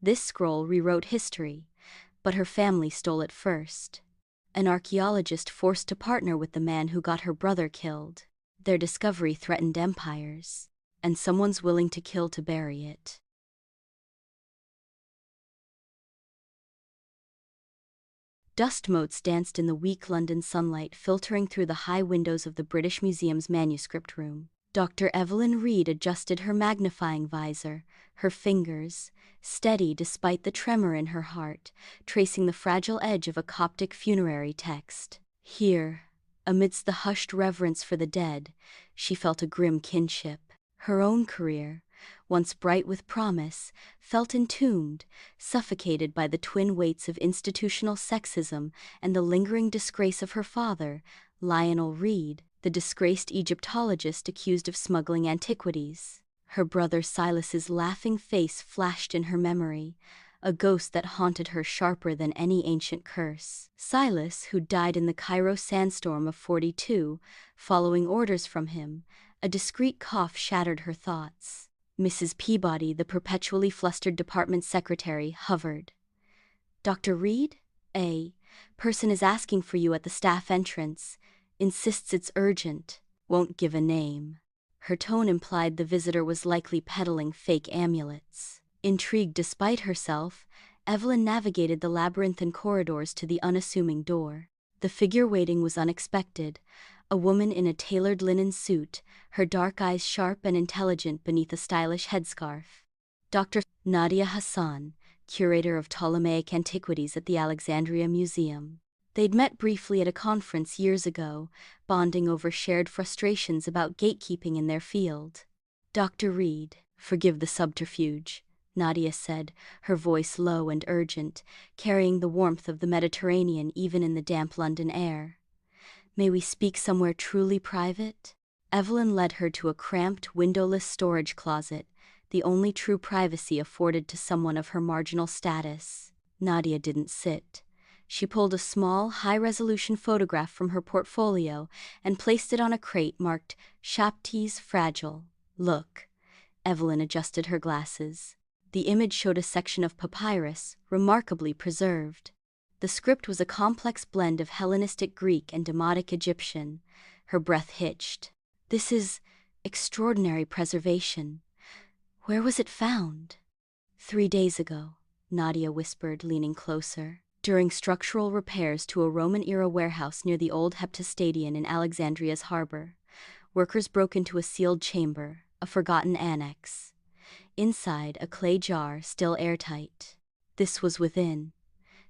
This scroll rewrote history, but her family stole it first. An archaeologist forced to partner with the man who got her brother killed. Their discovery threatened empires, and someone's willing to kill to bury it. Dust motes danced in the weak London sunlight filtering through the high windows of the British Museum's manuscript room. Dr. Evelyn Reed adjusted her magnifying visor, her fingers, steady despite the tremor in her heart, tracing the fragile edge of a Coptic funerary text. Here, amidst the hushed reverence for the dead, she felt a grim kinship. Her own career, once bright with promise, felt entombed, suffocated by the twin weights of institutional sexism and the lingering disgrace of her father, Lionel Reed, the disgraced Egyptologist accused of smuggling antiquities. Her brother Silas's laughing face flashed in her memory, a ghost that haunted her sharper than any ancient curse. Silas, who died in the Cairo sandstorm of '42, following orders from him. A discreet cough shattered her thoughts. Mrs. Peabody, the perpetually flustered department secretary, hovered. "Dr. Reed? A person is asking for you at the staff entrance. Insists it's urgent. Won't give a name." Her tone implied the visitor was likely peddling fake amulets. Intrigued despite herself, Evelyn navigated the labyrinthine corridors to the unassuming door. The figure waiting was unexpected. A woman in a tailored linen suit, her dark eyes sharp and intelligent beneath a stylish headscarf. Dr. Nadia Hassan, curator of Ptolemaic antiquities at the Alexandria Museum. They'd met briefly at a conference years ago, bonding over shared frustrations about gatekeeping in their field. "Dr. Reed, forgive the subterfuge," Nadia said, her voice low and urgent, carrying the warmth of the Mediterranean even in the damp London air. "May we speak somewhere truly private?" Evelyn led her to a cramped, windowless storage closet, the only true privacy afforded to someone of her marginal status. Nadia didn't sit. She pulled a small, high-resolution photograph from her portfolio and placed it on a crate marked Shapti's Fragile. "Look." Evelyn adjusted her glasses. The image showed a section of papyrus, remarkably preserved. The script was a complex blend of Hellenistic Greek and Demotic Egyptian. Her breath hitched. "This is extraordinary preservation. Where was it found?" 3 days ago, Nadia whispered, leaning closer. "During structural repairs to a Roman-era warehouse near the old Heptastadion in Alexandria's harbor. Workers broke into a sealed chamber, a forgotten annex. Inside, a clay jar, still airtight. This was within."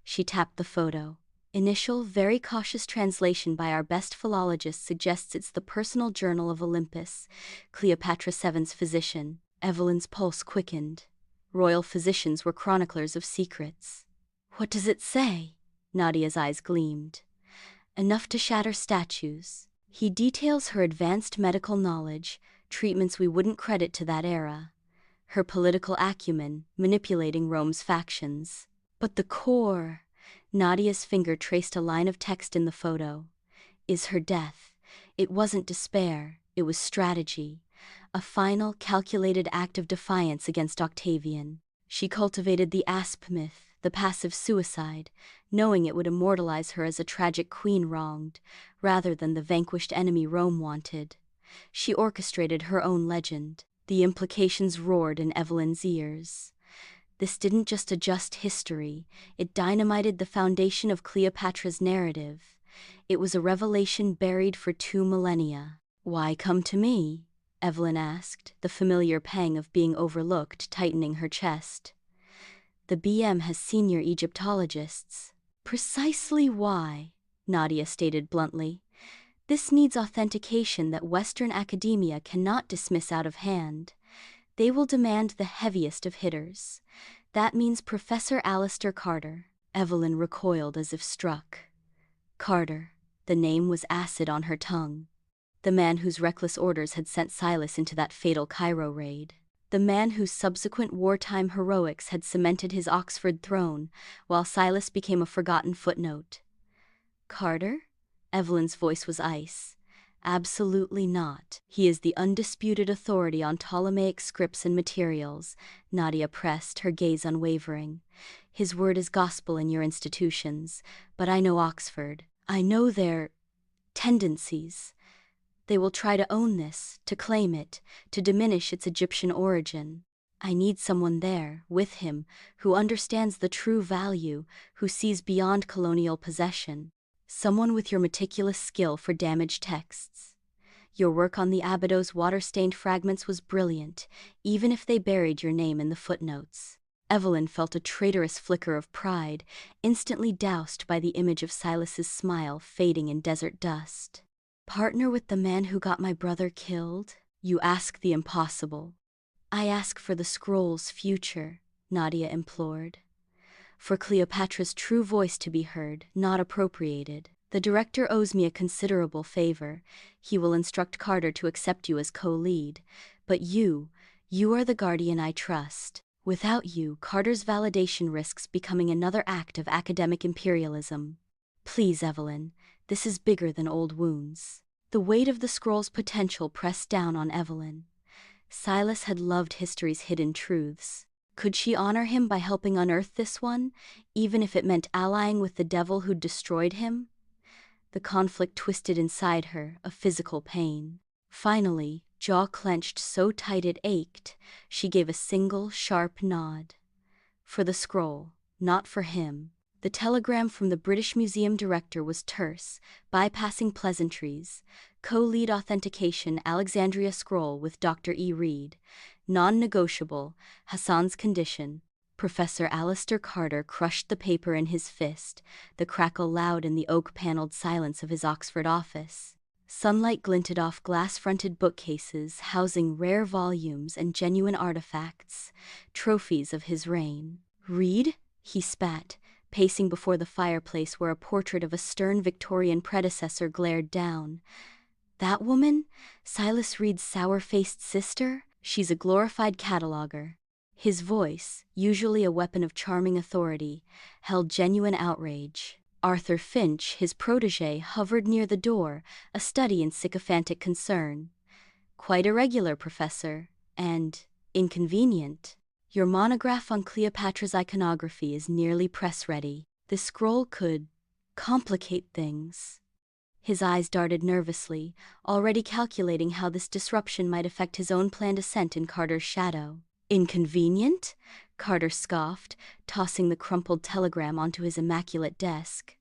She tapped the photo. "Initial, very cautious translation by our best philologist suggests it's the personal journal of Olympus, Cleopatra VII's physician." Evelyn's pulse quickened. Royal physicians were chroniclers of secrets. "What does it say?" Nadia's eyes gleamed. "Enough to shatter statues. He details her advanced medical knowledge, treatments we wouldn't credit to that era. Her political acumen, manipulating Rome's factions. But the core," Nadia's finger traced a line of text in the photo, "is her death. It wasn't despair, it was strategy. A final, calculated act of defiance against Octavian. She cultivated the asp myth, the passive suicide, knowing it would immortalize her as a tragic queen wronged, rather than the vanquished enemy Rome wanted. She orchestrated her own legend." The implications roared in Evelyn's ears. This didn't just adjust history, it dynamited the foundation of Cleopatra's narrative. It was a revelation buried for 2 millennia. "Why come to me?" Evelyn asked, the familiar pang of being overlooked tightening her chest. "The BM has senior Egyptologists." "Precisely why," Nadia stated bluntly. "This needs authentication that Western academia cannot dismiss out of hand. They will demand the heaviest of hitters. That means Professor Alistair Carter." Evelyn recoiled as if struck. Carter. The name was acid on her tongue. The man whose reckless orders had sent Silas into that fatal Cairo raid. The man whose subsequent wartime heroics had cemented his Oxford throne, while Silas became a forgotten footnote. "Carter?" Evelyn's voice was ice. Absolutely not. He is the undisputed authority on Ptolemaic scripts and materials. Nadia pressed, her gaze unwavering. His word is gospel in your institutions, but I know Oxford. I know their tendencies. They will try to own this, to claim it, to diminish its Egyptian origin. I need someone there, with him, who understands the true value, who sees beyond colonial possession. Someone with your meticulous skill for damaged texts. Your work on the Abydos water-stained fragments was brilliant, even if they buried your name in the footnotes. Evelyn felt a traitorous flicker of pride, instantly doused by the image of Silas's smile fading in desert dust. Partner with the man who got my brother killed? You ask the impossible. I ask for the scroll's future, Nadia implored. For Cleopatra's true voice to be heard, not appropriated. The director owes me a considerable favor. He will instruct Carter to accept you as co-lead. But you are the guardian I trust. Without you, Carter's validation risks becoming another act of academic imperialism. Please, Evelyn, this is bigger than old wounds. The weight of the scroll's potential pressed down on Evelyn. Silas had loved history's hidden truths. Could she honor him by helping unearth this one, even if it meant allying with the devil who'd destroyed him? The conflict twisted inside her, a physical pain. Finally, jaw clenched so tight it ached, she gave a single, sharp nod. For the scroll, not for him. The telegram from the British Museum director was terse, bypassing pleasantries. Co-lead authentication Alexandria scroll with Dr. E. Reed. Non-negotiable, Hassan's condition. Professor Alistair Carter crushed the paper in his fist, the crackle loud in the oak-paneled silence of his Oxford office. Sunlight glinted off glass-fronted bookcases housing rare volumes and genuine artifacts, trophies of his reign. Reed? He spat, pacing before the fireplace where a portrait of a stern Victorian predecessor glared down. That woman? Silas Reed's sour-faced sister? She's a glorified cataloger. His voice, usually a weapon of charming authority, held genuine outrage. Arthur Finch, his protégé, hovered near the door, a study in sycophantic concern. Quite irregular, Professor, and inconvenient. Your monograph on Cleopatra's iconography is nearly press-ready. This scroll could complicate things. His eyes darted nervously, already calculating how this disruption might affect his own planned ascent in Carter's shadow. Inconvenient? Carter scoffed, tossing the crumpled telegram onto his immaculate desk.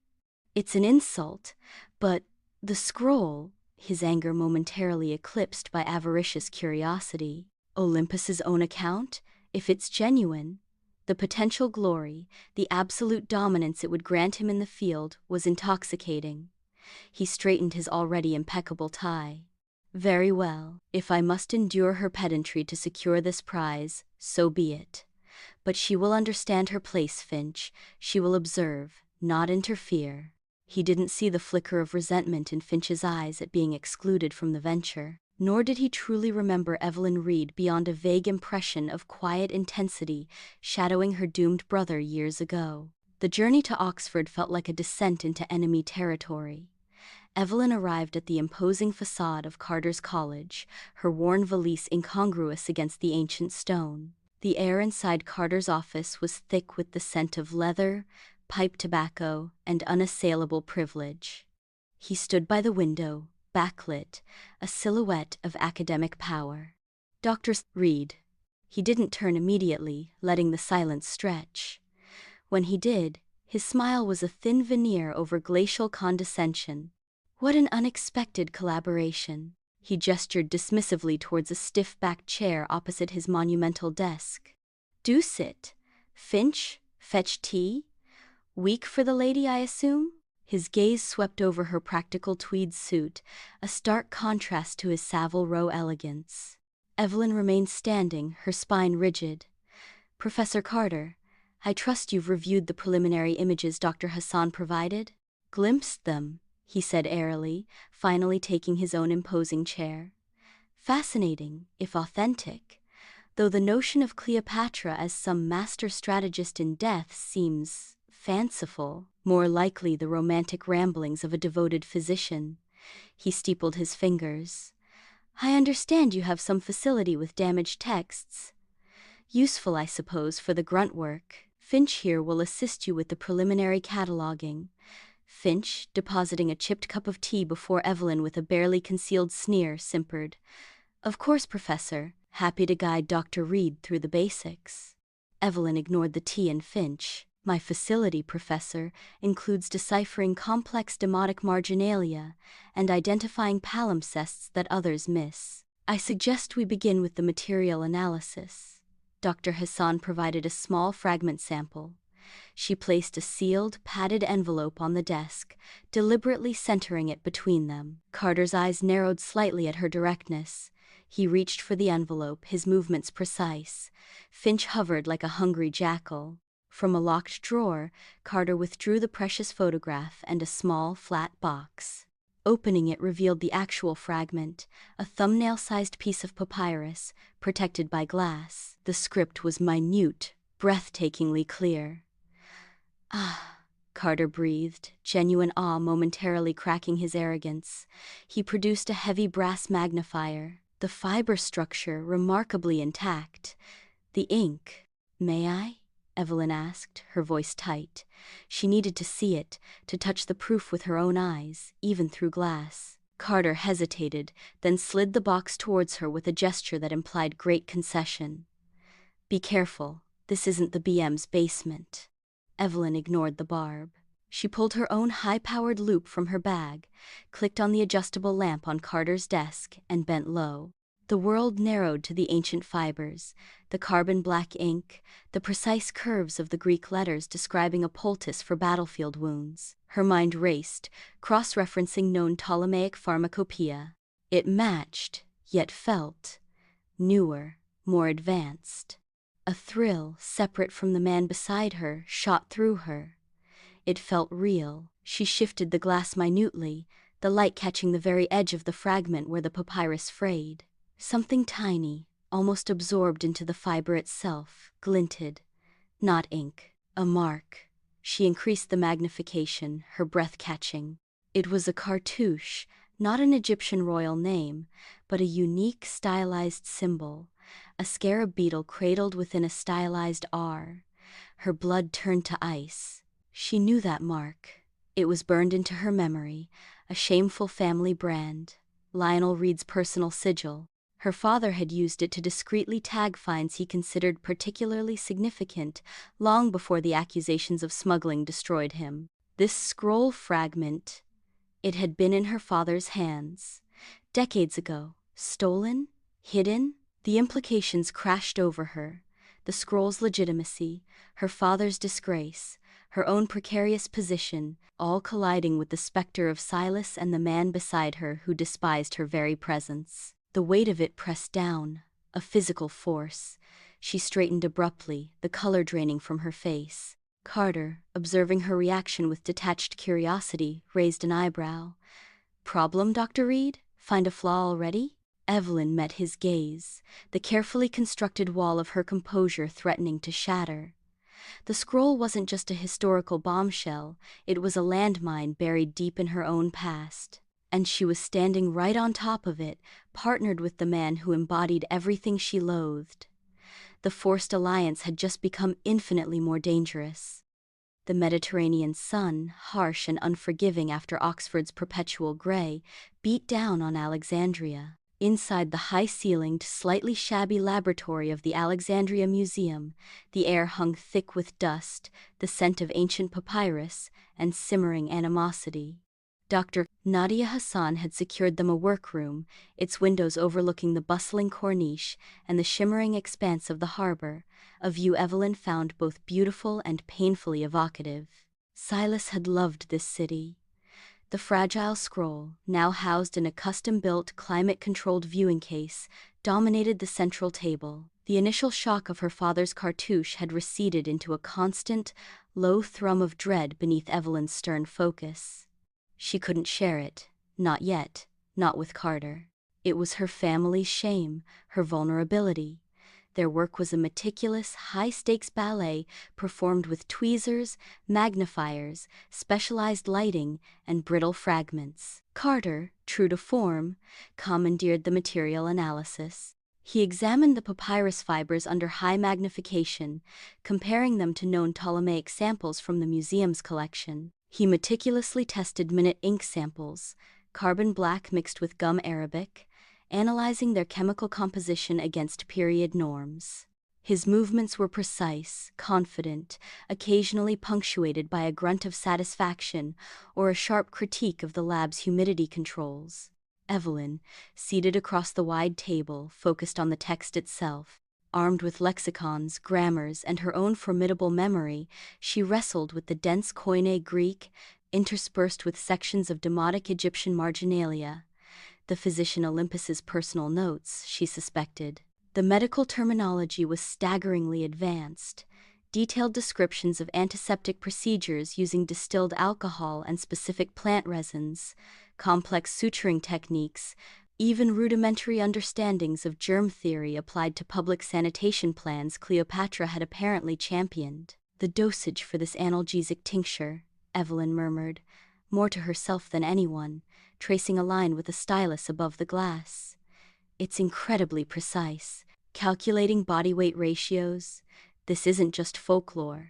It's an insult, but the scroll, his anger momentarily eclipsed by avaricious curiosity. Olympus's own account? If it's genuine, the potential glory, the absolute dominance it would grant him in the field, was intoxicating. He straightened his already impeccable tie. Very well, if I must endure her pedantry to secure this prize, so be it. But she will understand her place, Finch. She will observe, not interfere. He didn't see the flicker of resentment in Finch's eyes at being excluded from the venture, nor did he truly remember Evelyn Reed beyond a vague impression of quiet intensity shadowing her doomed brother years ago. The journey to Oxford felt like a descent into enemy territory. Evelyn arrived at the imposing facade of Carter's College, her worn valise incongruous against the ancient stone. The air inside Carter's office was thick with the scent of leather, pipe tobacco, and unassailable privilege. He stood by the window, backlit, a silhouette of academic power. Dr. Reed. He didn't turn immediately, letting the silence stretch. When he did, his smile was a thin veneer over glacial condescension. What an unexpected collaboration. He gestured dismissively towards a stiff-backed chair opposite his monumental desk. Do sit. Finch, fetch tea? Weak for the lady, I assume? His gaze swept over her practical tweed suit, a stark contrast to his Savile Row elegance. Evelyn remained standing, her spine rigid. Professor Carter, I trust you've reviewed the preliminary images Dr. Hassan provided? Glimpsed them, he said airily, finally taking his own imposing chair. Fascinating, if authentic, though the notion of Cleopatra as some master strategist in death seems fanciful, more likely the romantic ramblings of a devoted physician. He steepled his fingers. I understand you have some facility with damaged texts. Useful, I suppose, for the grunt work. Finch here will assist you with the preliminary cataloging. Finch, depositing a chipped cup of tea before Evelyn with a barely concealed sneer, simpered. Of course, Professor. Happy to guide Dr. Reed through the basics. Evelyn ignored the tea and Finch. My facility, Professor, includes deciphering complex demotic marginalia and identifying palimpsests that others miss. I suggest we begin with the material analysis. Dr. Hassan provided a small fragment sample. She placed a sealed, padded envelope on the desk, deliberately centering it between them. Carter's eyes narrowed slightly at her directness. He reached for the envelope, his movements precise. Finch hovered like a hungry jackal. From a locked drawer, Carter withdrew the precious photograph and a small, flat box. Opening it revealed the actual fragment, a thumbnail-sized piece of papyrus, protected by glass. The script was minute, breathtakingly clear. Ah, Carter breathed, genuine awe momentarily cracking his arrogance. He produced a heavy brass magnifier, the fiber structure remarkably intact. The ink. May I? Evelyn asked, her voice tight. She needed to see it, to touch the proof with her own eyes, even through glass. Carter hesitated, then slid the box towards her with a gesture that implied great concession. Be careful, this isn't the BM's basement. Evelyn ignored the barb. She pulled her own high-powered loupe from her bag, clicked on the adjustable lamp on Carter's desk, and bent low. The world narrowed to the ancient fibers, the carbon-black ink, the precise curves of the Greek letters describing a poultice for battlefield wounds. Her mind raced, cross-referencing known Ptolemaic pharmacopoeia. It matched, yet felt newer, more advanced. A thrill, separate from the man beside her, shot through her. It felt real. She shifted the glass minutely, the light catching the very edge of the fragment where the papyrus frayed. Something tiny, almost absorbed into the fiber itself, glinted. Not ink. A mark. She increased the magnification, her breath catching. It was a cartouche, not an Egyptian royal name, but a unique stylized symbol, a scarab beetle cradled within a stylized R. Her blood turned to ice. She knew that mark. It was burned into her memory, a shameful family brand, Lionel Reed's personal sigil. Her father had used it to discreetly tag finds he considered particularly significant, long before the accusations of smuggling destroyed him. This scroll fragment, it had been in her father's hands. Decades ago. Stolen? Hidden? The implications crashed over her. The scroll's legitimacy, her father's disgrace, her own precarious position, all colliding with the specter of Silas and the man beside her who despised her very presence. The weight of it pressed down, a physical force. She straightened abruptly, the color draining from her face. Carter, observing her reaction with detached curiosity, raised an eyebrow. Problem, Dr. Reed? Find a flaw already? Evelyn met his gaze, the carefully constructed wall of her composure threatening to shatter. The scroll wasn't just a historical bombshell, it was a landmine buried deep in her own past. And she was standing right on top of it, partnered with the man who embodied everything she loathed. The forced alliance had just become infinitely more dangerous. The Mediterranean sun, harsh and unforgiving after Oxford's perpetual grey, beat down on Alexandria. Inside the high-ceilinged, slightly shabby laboratory of the Alexandria Museum, the air hung thick with dust, the scent of ancient papyrus, and simmering animosity. Dr. Nadia Hassan had secured them a workroom, its windows overlooking the bustling corniche and the shimmering expanse of the harbor, a view Evelyn found both beautiful and painfully evocative. Silas had loved this city. The fragile scroll, now housed in a custom-built, climate-controlled viewing case, dominated the central table. The initial shock of her father's cartouche had receded into a constant, low thrum of dread beneath Evelyn's stern focus. She couldn't share it. Not yet. Not with Carter. It was her family's shame, her vulnerability. Their work was a meticulous, high-stakes ballet performed with tweezers, magnifiers, specialized lighting, and brittle fragments. Carter, true to form, commandeered the material analysis. He examined the papyrus fibers under high magnification, comparing them to known Ptolemaic samples from the museum's collection. He meticulously tested minute ink samples, carbon black mixed with gum arabic, analyzing their chemical composition against period norms. His movements were precise, confident, occasionally punctuated by a grunt of satisfaction or a sharp critique of the lab's humidity controls. Evelyn, seated across the wide table, focused on the text itself. Armed with lexicons, grammars, and her own formidable memory, she wrestled with the dense Koine Greek, interspersed with sections of demotic Egyptian marginalia. The physician Olympus's personal notes, she suspected. The medical terminology was staggeringly advanced. Detailed descriptions of antiseptic procedures using distilled alcohol and specific plant resins, complex suturing techniques, even rudimentary understandings of germ theory applied to public sanitation plans Cleopatra had apparently championed. The dosage for this analgesic tincture, Evelyn murmured, more to herself than anyone, tracing a line with a stylus above the glass. It's incredibly precise, calculating body weight ratios. This isn't just folklore.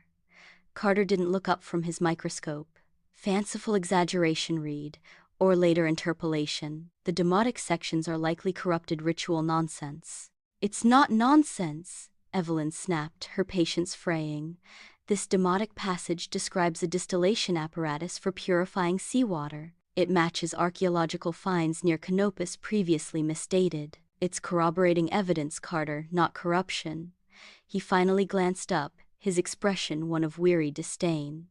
Carter didn't look up from his microscope. Fanciful exaggeration, Reed, or later interpolation. The demotic sections are likely corrupted ritual nonsense. It's not nonsense, Evelyn snapped, her patience fraying. This demotic passage describes a distillation apparatus for purifying seawater. It matches archaeological finds near Canopus previously misdated. It's corroborating evidence, Carter, not corruption. He finally glanced up, his expression one of weary disdain.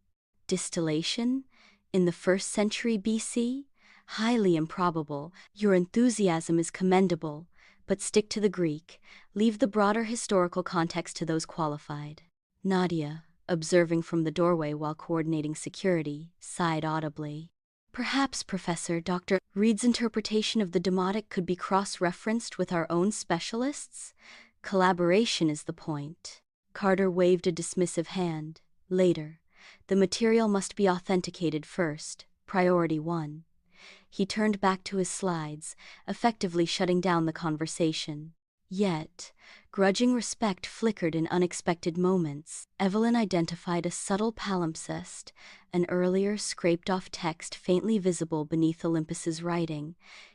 Distillation? In the 1st century BC? Highly improbable. Your enthusiasm is commendable, but stick to the Greek. Leave the broader historical context to those qualified. Nadia, observing from the doorway while coordinating security, sighed audibly. Perhaps, Professor, Dr. Reed's interpretation of the demotic could be cross-referenced with our own specialists? Collaboration is the point. Carter waved a dismissive hand. Later. The material must be authenticated first, priority 1. He turned back to his slides, effectively shutting down the conversation. Yet, grudging respect flickered in unexpected moments. Evelyn identified a subtle palimpsest, an earlier scraped-off text faintly visible beneath Olympus's writing,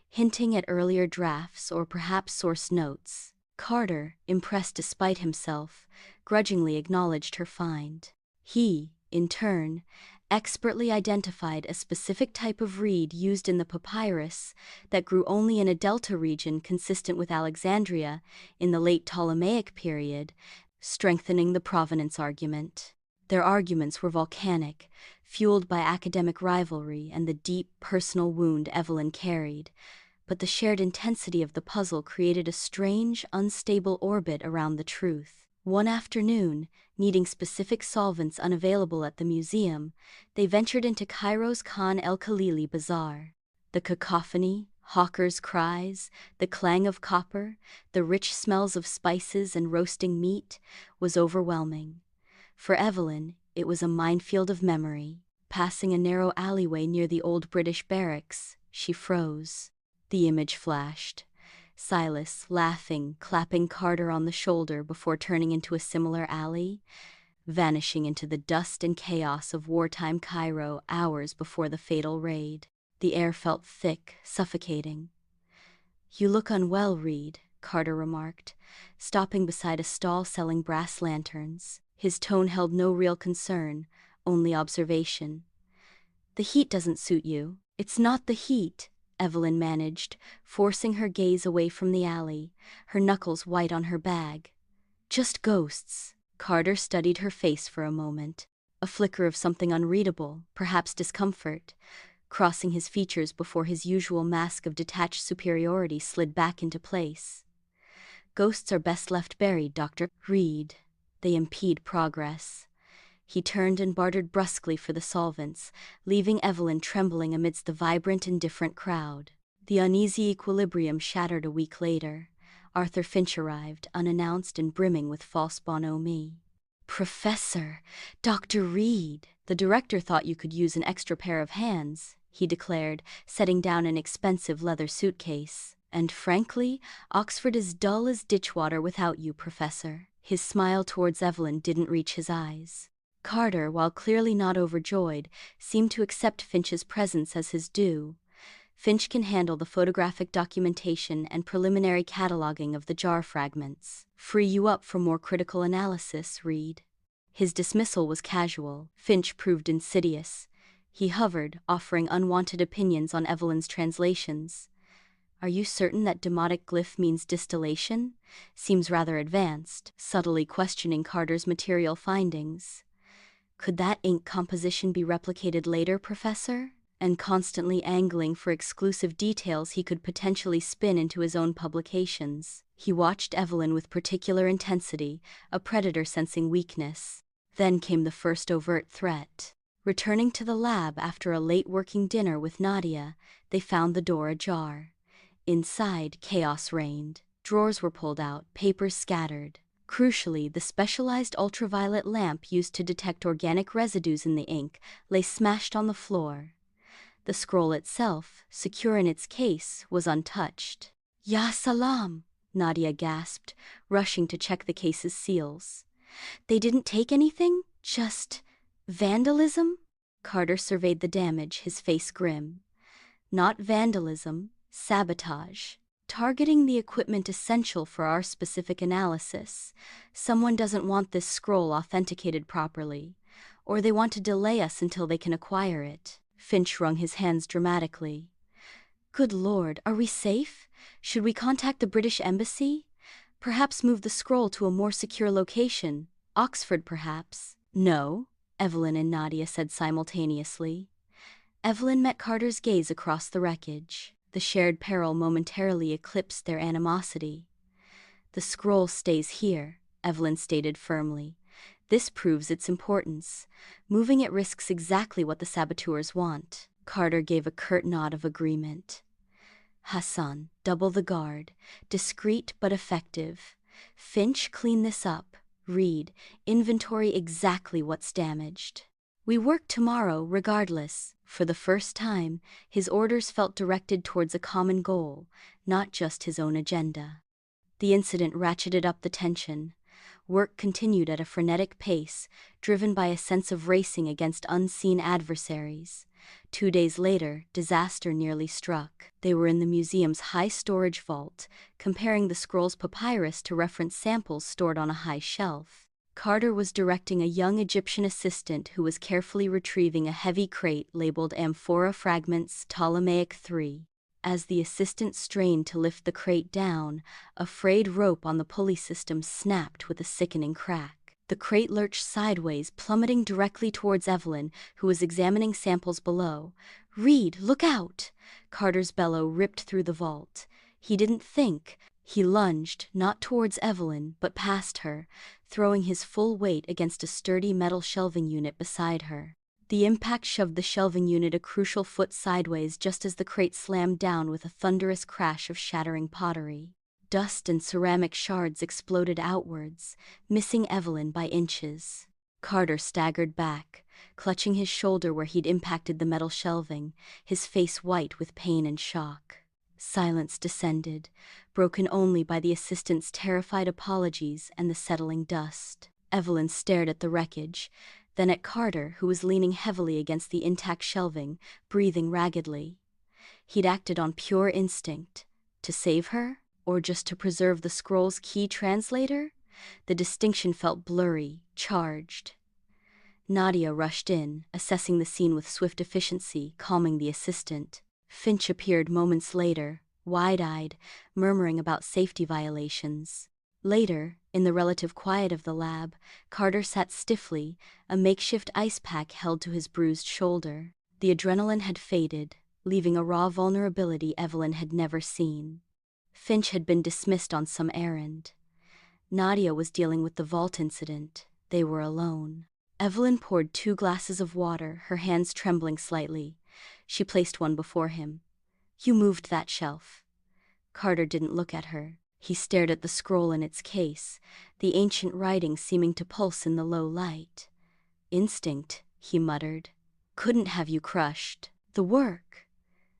hinting at earlier drafts or perhaps source notes. Carter, impressed despite himself, grudgingly acknowledged her find. He, in turn, expertly identified a specific type of reed used in the papyrus that grew only in a delta region consistent with Alexandria in the late Ptolemaic period, strengthening the provenance argument. Their arguments were volcanic, fueled by academic rivalry and the deep personal wound Evelyn carried, but the shared intensity of the puzzle created a strange, unstable orbit around the truth. One afternoon, needing specific solvents unavailable at the museum, they ventured into Cairo's Khan el-Khalili bazaar. The cacophony, hawkers' cries, the clang of copper, the rich smells of spices and roasting meat was overwhelming. For Evelyn, it was a minefield of memory. Passing a narrow alleyway near the old British barracks, she froze. The image flashed. Silas, laughing, clapping Carter on the shoulder before turning into a similar alley, vanishing into the dust and chaos of wartime Cairo hours before the fatal raid. The air felt thick, suffocating. "You look unwell, Reed," Carter remarked, stopping beside a stall selling brass lanterns. His tone held no real concern, only observation. "The heat doesn't suit you." "It's not the heat," Evelyn managed, forcing her gaze away from the alley, her knuckles white on her bag. "Just ghosts." Carter studied her face for a moment. A flicker of something unreadable, perhaps discomfort, crossing his features before his usual mask of detached superiority slid back into place. "Ghosts are best left buried, Dr. Reed. They impede progress." He turned and bartered brusquely for the solvents, leaving Evelyn trembling amidst the vibrant, indifferent crowd. The uneasy equilibrium shattered a week later. Arthur Finch arrived, unannounced and brimming with false bonhomie. "Professor, Dr. Reed, the director thought you could use an extra pair of hands," he declared, setting down an expensive leather suitcase. "And frankly, Oxford is dull as ditchwater without you, Professor." His smile towards Evelyn didn't reach his eyes. Carter, while clearly not overjoyed, seemed to accept Finch's presence as his due. "Finch can handle the photographic documentation and preliminary cataloging of the jar fragments. Free you up for more critical analysis, Reed." His dismissal was casual. Finch proved insidious. He hovered, offering unwanted opinions on Evelyn's translations. "Are you certain that demotic glyph means distillation? Seems rather advanced," subtly questioning Carter's material findings. "Could that ink composition be replicated later, Professor?" And constantly angling for exclusive details he could potentially spin into his own publications. He watched Evelyn with particular intensity, a predator sensing weakness. Then came the first overt threat. Returning to the lab after a late working dinner with Nadia, they found the door ajar. Inside, chaos reigned. Drawers were pulled out, papers scattered. Crucially, the specialized ultraviolet lamp used to detect organic residues in the ink lay smashed on the floor. The scroll itself, secure in its case, was untouched. "Ya salam!" Nadia gasped, rushing to check the case's seals. "They didn't take anything? Just vandalism?" Carter surveyed the damage, his face grim. "Not vandalism, sabotage. Targeting the equipment essential for our specific analysis. Someone doesn't want this scroll authenticated properly, or they want to delay us until they can acquire it." Finch wrung his hands dramatically. "Good Lord, are we safe? Should we contact the British Embassy? Perhaps move the scroll to a more secure location? Oxford, perhaps?" "No," Evelyn and Nadia said simultaneously. Evelyn met Carter's gaze across the wreckage. The shared peril momentarily eclipsed their animosity. "The scroll stays here," Evelyn stated firmly. "This proves its importance. Moving it risks exactly what the saboteurs want." Carter gave a curt nod of agreement. "Hassan, double the guard. Discreet but effective. Finch, clean this up. Reed, inventory exactly what's damaged. We work tomorrow, regardless." For the first time, his orders felt directed towards a common goal, not just his own agenda. The incident ratcheted up the tension. Work continued at a frenetic pace, driven by a sense of racing against unseen adversaries. 2 days later, disaster nearly struck. They were in the museum's high storage vault, comparing the scroll's papyrus to reference samples stored on a high shelf. Carter was directing a young Egyptian assistant who was carefully retrieving a heavy crate labeled Amphora Fragments Ptolemaic III. As the assistant strained to lift the crate down, a frayed rope on the pulley system snapped with a sickening crack. The crate lurched sideways, plummeting directly towards Evelyn, who was examining samples below. "Reed, look out!" Carter's bellow ripped through the vault. He didn't think. He lunged, not towards Evelyn, but past her, throwing his full weight against a sturdy metal shelving unit beside her. The impact shoved the shelving unit a crucial foot sideways just as the crate slammed down with a thunderous crash of shattering pottery. Dust and ceramic shards exploded outwards, missing Evelyn by inches. Carter staggered back, clutching his shoulder where he'd impacted the metal shelving, his face white with pain and shock. Silence descended, broken only by the assistant's terrified apologies and the settling dust. Evelyn stared at the wreckage, then at Carter, who was leaning heavily against the intact shelving, breathing raggedly. He'd acted on pure instinct. To save her? Or just to preserve the scroll's key translator? The distinction felt blurry, charged. Nadia rushed in, assessing the scene with swift efficiency, calming the assistant. Finch appeared moments later, wide-eyed, murmuring about safety violations. Later, in the relative quiet of the lab, Carter sat stiffly, a makeshift ice pack held to his bruised shoulder. The adrenaline had faded, leaving a raw vulnerability Evelyn had never seen. Finch had been dismissed on some errand. Nadia was dealing with the vault incident. They were alone. Evelyn poured 2 glasses of water, her hands trembling slightly. She placed one before him. "You moved that shelf." Carter didn't look at her. He stared at the scroll in its case, the ancient writing seeming to pulse in the low light. "Instinct," he muttered. "Couldn't have you crushed." The work.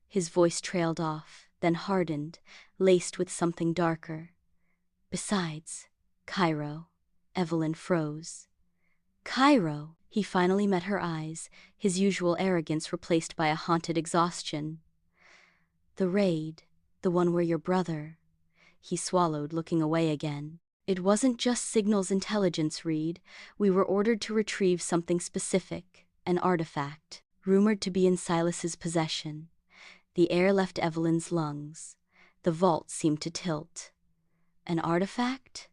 His voice trailed off, then hardened, laced with something darker. Besides, Cairo. Evelyn froze. Cairo. He finally met her eyes, his usual arrogance replaced by a haunted exhaustion. The raid, the one where your brother. He swallowed, looking away again. It wasn't just signals intelligence, Reed. We were ordered to retrieve something specific, an artifact, rumored to be in Silas's possession. The air left Evelyn's lungs. The vault seemed to tilt. An artifact?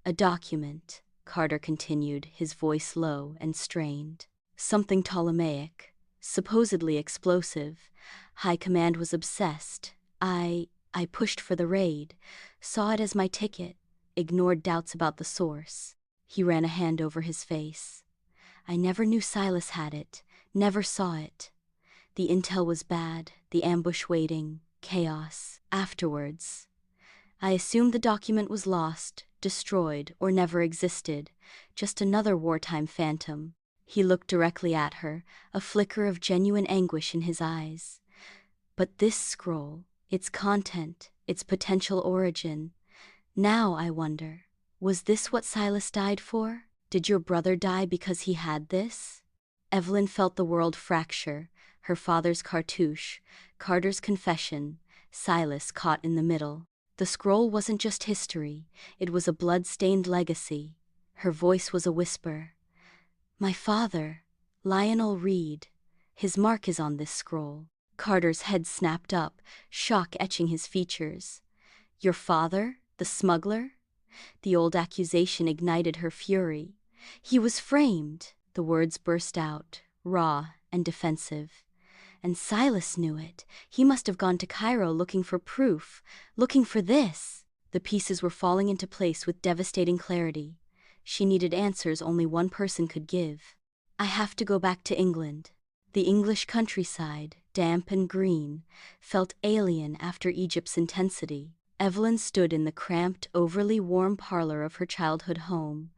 A document, Carter continued, his voice low and strained. Something Ptolemaic, supposedly explosive. High Command was obsessed. I pushed for the raid, saw it as my ticket, ignored doubts about the source. He ran a hand over his face. I never knew Silas had it, never saw it. The intel was bad, the ambush waiting, chaos. Afterwards, I assumed the document was lost, destroyed, or never existed, just another wartime phantom. He looked directly at her, a flicker of genuine anguish in his eyes. But this scroll, its content, its potential origin. Now I wonder, was this what Silas died for? Did your brother die because he had this? Evelyn felt the world fracture, her father's cartouche, Carter's confession, Silas caught in the middle. The scroll wasn't just history, it was a blood-stained legacy. Her voice was a whisper. My father, Lionel Reed, his mark is on this scroll. Carter's head snapped up, shock etching his features. Your father, the smuggler? The old accusation ignited her fury. He was framed, the words burst out, raw and defensive. And Silas knew it. He must have gone to Cairo looking for proof, looking for this. The pieces were falling into place with devastating clarity. She needed answers only one person could give. I have to go back to England. The English countryside, damp and green, felt alien after Egypt's intensity. Evelyn stood in the cramped, overly warm parlor of her childhood home,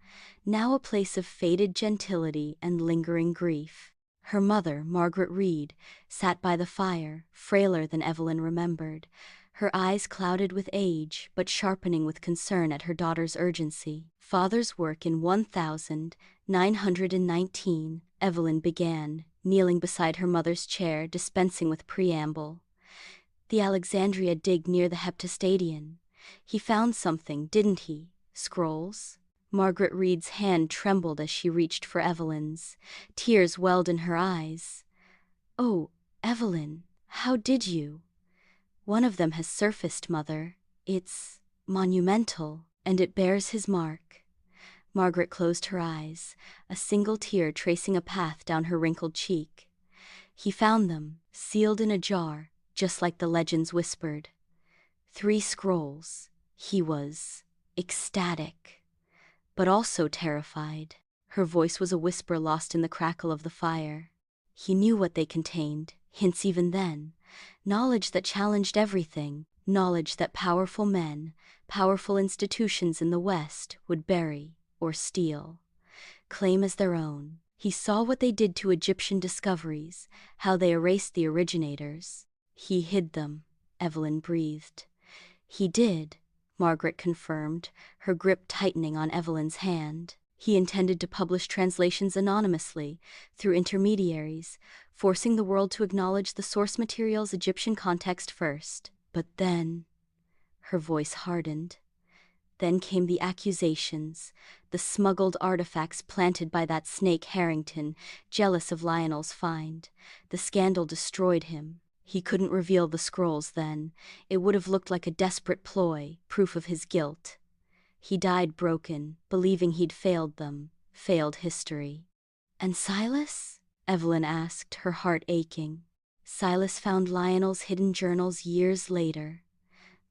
now a place of faded gentility and lingering grief. Her mother, Margaret Reed, sat by the fire, frailer than Evelyn remembered, her eyes clouded with age but sharpening with concern at her daughter's urgency. Father's work in 1919, Evelyn began, kneeling beside her mother's chair, dispensing with preamble. The Alexandria dig near the Heptastadion. He found something, didn't he? Scrolls? Margaret Reed's hand trembled as she reached for Evelyn's. Tears welled in her eyes. Oh, Evelyn, how did you? One of them has surfaced, Mother. It's monumental, and it bears his mark. Margaret closed her eyes, a single tear tracing a path down her wrinkled cheek. He found them, sealed in a jar, just like the legends whispered. 3 scrolls. He was ecstatic, but also terrified. Her voice was a whisper lost in the crackle of the fire. He knew what they contained, hints even then. Knowledge that challenged everything, knowledge that powerful men, powerful institutions in the West would bury or steal, claim as their own. He saw what they did to Egyptian discoveries, how they erased the originators. He hid them, Evelyn breathed. He did, Margaret confirmed, her grip tightening on Evelyn's hand. He intended to publish translations anonymously, through intermediaries, forcing the world to acknowledge the source material's Egyptian context first. But then, her voice hardened. Then came the accusations, the smuggled artifacts planted by that snake Harrington, jealous of Lionel's find. The scandal destroyed him. He couldn't reveal the scrolls then. It would have looked like a desperate ploy, proof of his guilt. He died broken, believing he'd failed them, failed history. And Silas? Evelyn asked, her heart aching. Silas found Lionel's hidden journals years later,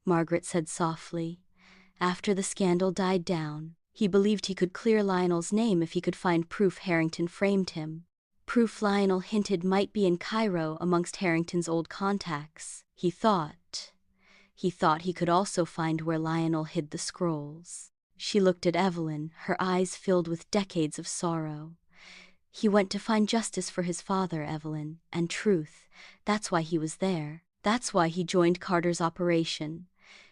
Margaret said softly. After the scandal died down, he believed he could clear Lionel's name if he could find proof Harrington framed him. Proof Lionel hinted might be in Cairo amongst Harrington's old contacts. He thought he could also find where Lionel hid the scrolls. She looked at Evelyn, her eyes filled with decades of sorrow. He went to find justice for his father, Evelyn, and truth. That's why he was there. That's why he joined Carter's operation.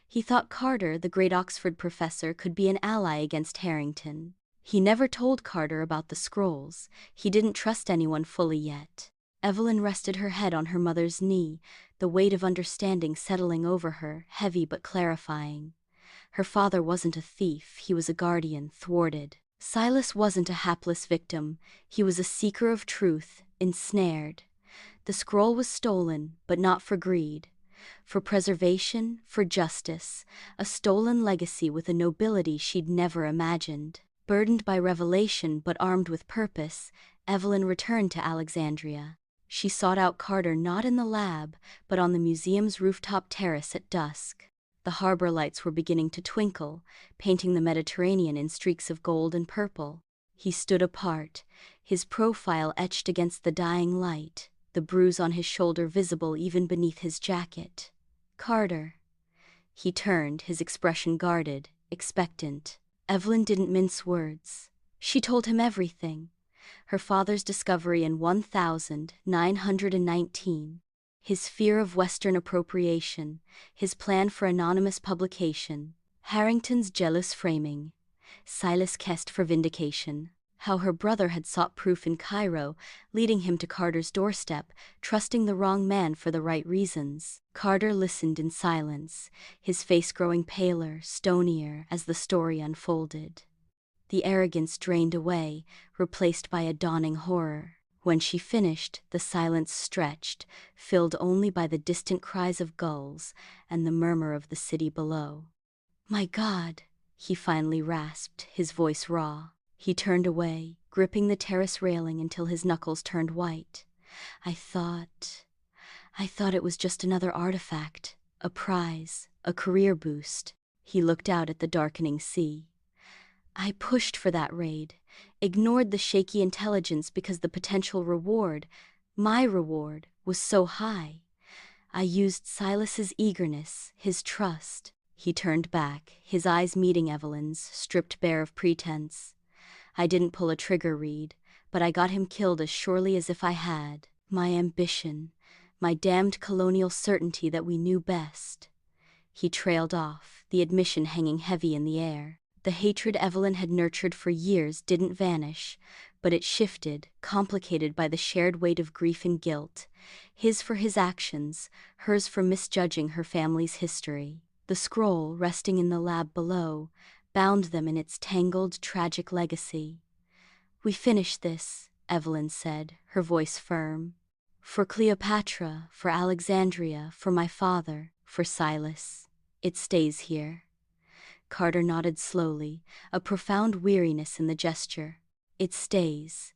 He thought Carter, the great Oxford professor, could be an ally against Harrington. He never told Carter about the scrolls. He didn't trust anyone fully yet. Evelyn rested her head on her mother's knee, the weight of understanding settling over her, heavy but clarifying. Her father wasn't a thief, he was a guardian, thwarted. Silas wasn't a hapless victim, he was a seeker of truth, ensnared. The scroll was stolen, but not for greed. For preservation, for justice, a stolen legacy with a nobility she'd never imagined. Burdened by revelation but armed with purpose, Evelyn returned to Alexandria. She sought out Carter not in the lab, but on the museum's rooftop terrace at dusk. The harbor lights were beginning to twinkle, painting the Mediterranean in streaks of gold and purple. He stood apart, his profile etched against the dying light, the bruise on his shoulder visible even beneath his jacket. "Carter." He turned, his expression guarded, expectant. Evelyn didn't mince words. She told him everything. Her father's discovery in 1919, his fear of Western appropriation, his plan for anonymous publication, Harrington's jealous framing, Silas' quest for vindication, how her brother had sought proof in Cairo, leading him to Carter's doorstep, trusting the wrong man for the right reasons. Carter listened in silence, his face growing paler, stonier as the story unfolded. The arrogance drained away, replaced by a dawning horror. When she finished, the silence stretched, filled only by the distant cries of gulls and the murmur of the city below. "My God," he finally rasped, his voice raw. He turned away, gripping the terrace railing until his knuckles turned white. I thought it was just another artifact, a prize, a career boost." He looked out at the darkening sea. "I pushed for that raid, ignored the shaky intelligence because the potential reward, my reward, was so high. I used Silas's eagerness, his trust." He turned back, his eyes meeting Evelyn's, stripped bare of pretense. "I didn't pull a trigger, Reed, but I got him killed as surely as if I had. My ambition, my damned colonial certainty that we knew best." He trailed off, the admission hanging heavy in the air. The hatred Evelyn had nurtured for years didn't vanish, but it shifted, complicated by the shared weight of grief and guilt. His for his actions, hers for misjudging her family's history. The scroll, resting in the lab below, bound them in its tangled, tragic legacy. "We finished this," Evelyn said, her voice firm. "For Cleopatra, for Alexandria, for my father, for Silas. It stays here." Carter nodded slowly, a profound weariness in the gesture. "It stays,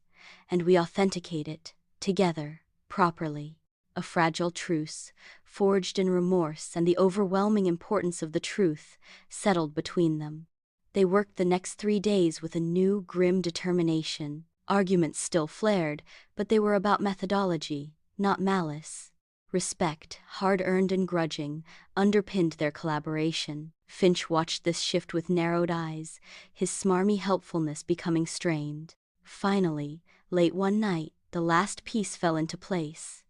and we authenticate it, together, properly." A fragile truce, forged in remorse and the overwhelming importance of the truth, settled between them. They worked the next 3 days with a new, grim determination. Arguments still flared, but they were about methodology, not malice. Respect, hard-earned and grudging, underpinned their collaboration. Finch watched this shift with narrowed eyes, his smarmy helpfulness becoming strained. Finally, late one night, the last piece fell into place.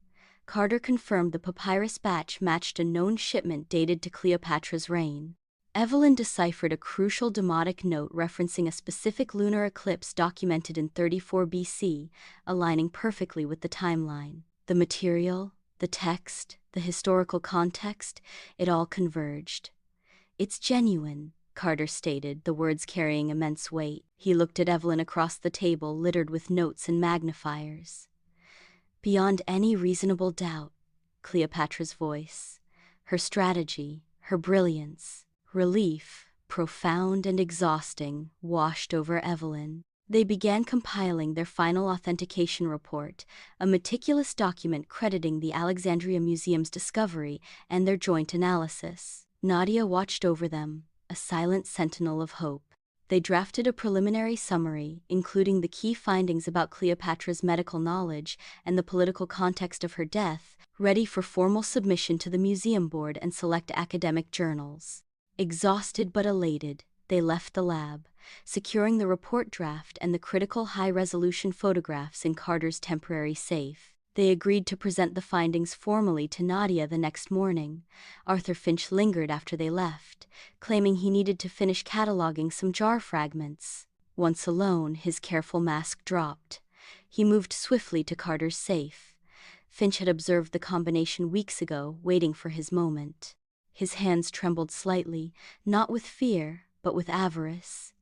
Carter confirmed the papyrus batch matched a known shipment dated to Cleopatra's reign. Evelyn deciphered a crucial demotic note referencing a specific lunar eclipse documented in 34 BC, aligning perfectly with the timeline. The material, the text, the historical context, it all converged. "It's genuine," Carter stated, the words carrying immense weight. He looked at Evelyn across the table, littered with notes and magnifiers. "Beyond any reasonable doubt," Cleopatra's voice. Her strategy, her brilliance. Relief, profound and exhausting, washed over Evelyn. They began compiling their final authentication report, a meticulous document crediting the Alexandria Museum's discovery and their joint analysis. Nadia watched over them, a silent sentinel of hope. They drafted a preliminary summary, including the key findings about Cleopatra's medical knowledge and the political context of her death, ready for formal submission to the museum board and select academic journals. Exhausted but elated, They left the lab, securing the report draft and the critical high-resolution photographs in Carter's temporary safe. They agreed to present the findings formally to Nadia the next morning. Arthur Finch lingered after they left, claiming he needed to finish cataloging some jar fragments. Once alone, his careful mask dropped. He moved swiftly to Carter's safe. Finch had observed the combination weeks ago, waiting for his moment. His hands trembled slightly, not with fear, but with avarice.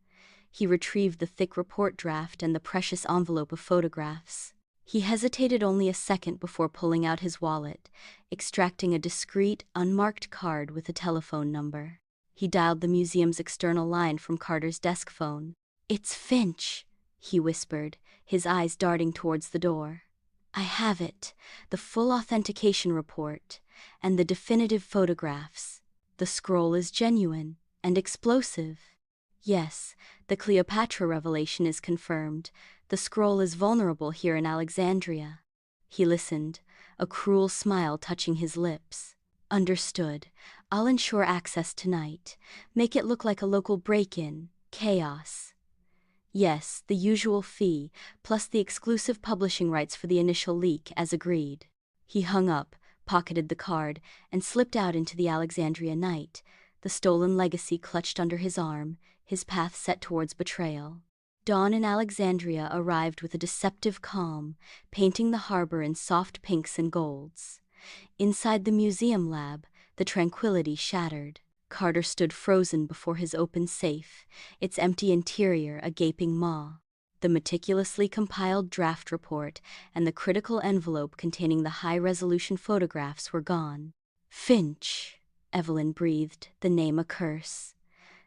He retrieved the thick report draft and the precious envelope of photographs. He hesitated only a second before pulling out his wallet, extracting a discreet, unmarked card with a telephone number. He dialed the museum's external line from Carter's desk phone. "It's Finch," he whispered, his eyes darting towards the door. "I have it, the full authentication report, and the definitive photographs. The scroll is genuine and explosive. Yes, the Cleopatra revelation is confirmed. The scroll is vulnerable here in Alexandria." He listened, a cruel smile touching his lips. "Understood. I'll ensure access tonight. Make it look like a local break-in. Chaos." "Yes, the usual fee, plus the exclusive publishing rights for the initial leak, as agreed." He hung up, pocketed the card, and slipped out into the Alexandria night, the stolen legacy clutched under his arm, his path set towards betrayal. Dawn in Alexandria arrived with a deceptive calm, painting the harbor in soft pinks and golds. Inside the museum lab, the tranquility shattered. Carter stood frozen before his open safe, its empty interior a gaping maw. The meticulously compiled draft report and the critical envelope containing the high-resolution photographs were gone. "Finch," Evelyn breathed, the name a curse.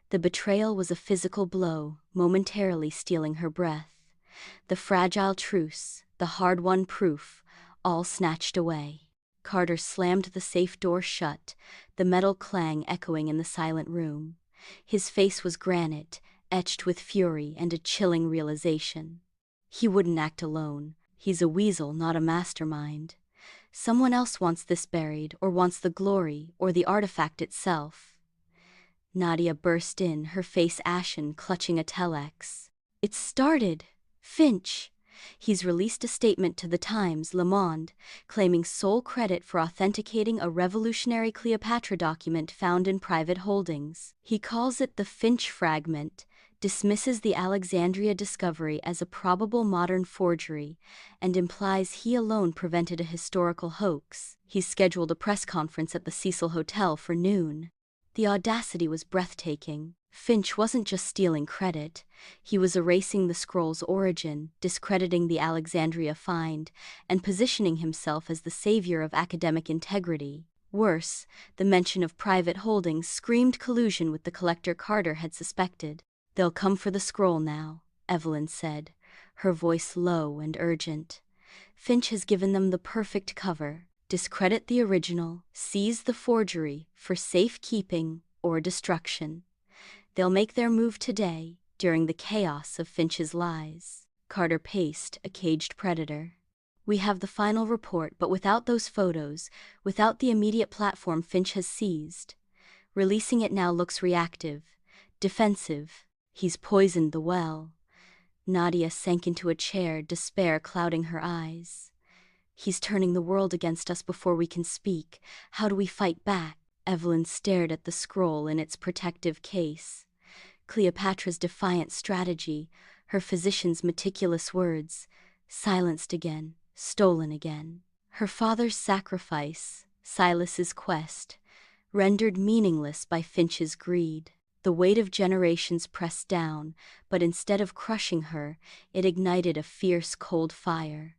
The betrayal was a physical blow, momentarily stealing her breath. The fragile truce, the hard-won proof, all snatched away. Carter slammed the safe door shut, the metal clang echoing in the silent room. His face was granite, etched with fury and a chilling realization. He wouldn't act alone. He's a weasel, not a mastermind. Someone else wants this buried, or wants the glory, or the artifact itself. Nadia burst in, her face ashen, clutching a telex. "It's started! Finch! He's released a statement to the Times, Le Monde, claiming sole credit for authenticating a revolutionary Cleopatra document found in private holdings. He calls it the Finch fragment, dismisses the Alexandria discovery as a probable modern forgery, and implies he alone prevented a historical hoax. He's scheduled a press conference at the Cecil Hotel for noon." The audacity was breathtaking. Finch wasn't just stealing credit, he was erasing the scroll's origin, discrediting the Alexandria find, and positioning himself as the savior of academic integrity. Worse, the mention of private holdings screamed collusion with the collector Carter had suspected. "They'll come for the scroll now," Evelyn said, her voice low and urgent. "Finch has given them the perfect cover. Discredit the original, seize the forgery for safekeeping or destruction. They'll make their move today, during the chaos of Finch's lies." Carter paced, a caged predator. "We have the final report, but without those photos, without the immediate platform Finch has seized. Releasing it now looks reactive, defensive. He's poisoned the well." Nadia sank into a chair, despair clouding her eyes. "He's turning the world against us before we can speak. How do we fight back?" Evelyn stared at the scroll in its protective case. Cleopatra's defiant strategy, her physician's meticulous words, silenced again, stolen again. Her father's sacrifice, Silas's quest, rendered meaningless by Finch's greed. The weight of generations pressed down, but instead of crushing her, it ignited a fierce, cold fire.